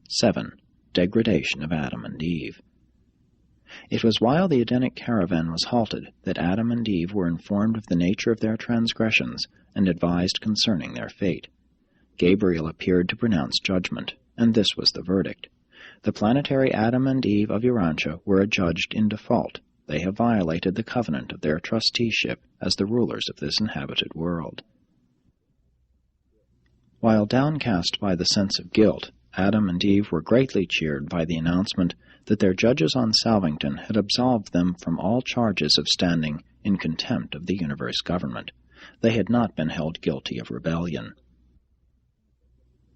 7. Degradation of Adam and Eve. It was while the Edenic caravan was halted that Adam and Eve were informed of the nature of their transgressions and advised concerning their fate. Gabriel appeared to pronounce judgment, and this was the verdict. The planetary Adam and Eve of Urantia were adjudged in default. They have violated the covenant of their trusteeship as the rulers of this inhabited world. While downcast by the sense of guilt, Adam and Eve were greatly cheered by the announcement that their judges on Salvington had absolved them from all charges of standing in contempt of the universe government. They had not been held guilty of rebellion.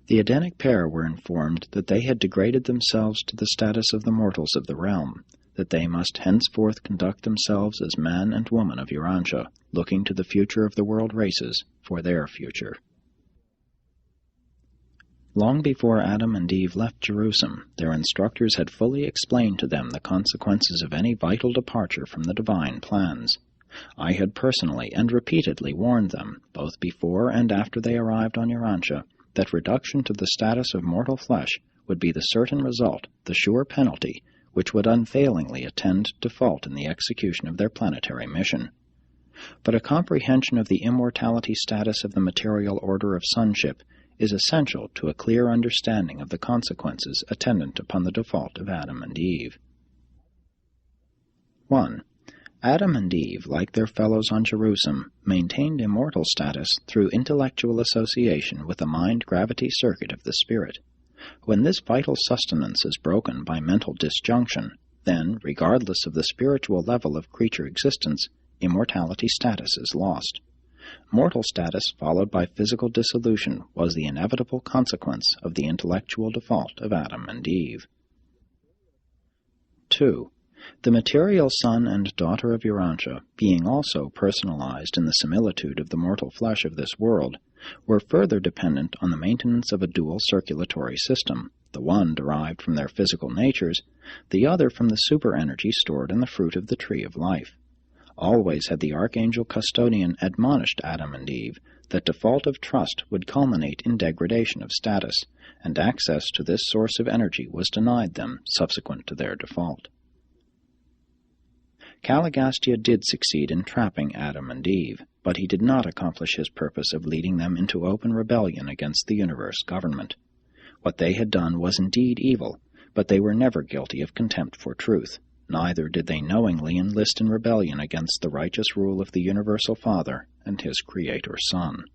The Edenic pair were informed that they had degraded themselves to the status of the mortals of the realm, that they must henceforth conduct themselves as man and woman of Urantia, looking to the future of the world races for their future. Long before Adam and Eve left Jerusalem, their instructors had fully explained to them the consequences of any vital departure from the divine plans. I had personally and repeatedly warned them, both before and after they arrived on Urantia, that reduction to the status of mortal flesh would be the certain result, the sure penalty, which would unfailingly attend default in the execution of their planetary mission. But a comprehension of the immortality status of the material order of sonship is essential to a clear understanding of the consequences attendant upon the default of Adam and Eve. 1. Adam and Eve, like their fellows on Jerusalem, maintained immortal status through intellectual association with the mind-gravity circuit of the spirit. When this vital sustenance is broken by mental disjunction, then, regardless of the spiritual level of creature existence, immortality status is lost. Mortal status followed by physical dissolution was the inevitable consequence of the intellectual default of Adam and Eve. 2. The material son and daughter of Urantia, being also personalized in the similitude of the mortal flesh of this world, were further dependent on the maintenance of a dual circulatory system, the one derived from their physical natures, the other from the super-energy stored in the fruit of the tree of life. Always had the archangel custodian admonished Adam and Eve that default of trust would culminate in degradation of status, and access to this source of energy was denied them subsequent to their default. Caligastia did succeed in trapping Adam and Eve, but he did not accomplish his purpose of leading them into open rebellion against the universe government. What they had done was indeed evil, but they were never guilty of contempt for truth. Neither did they knowingly enlist in rebellion against the righteous rule of the Universal Father and his Creator Son.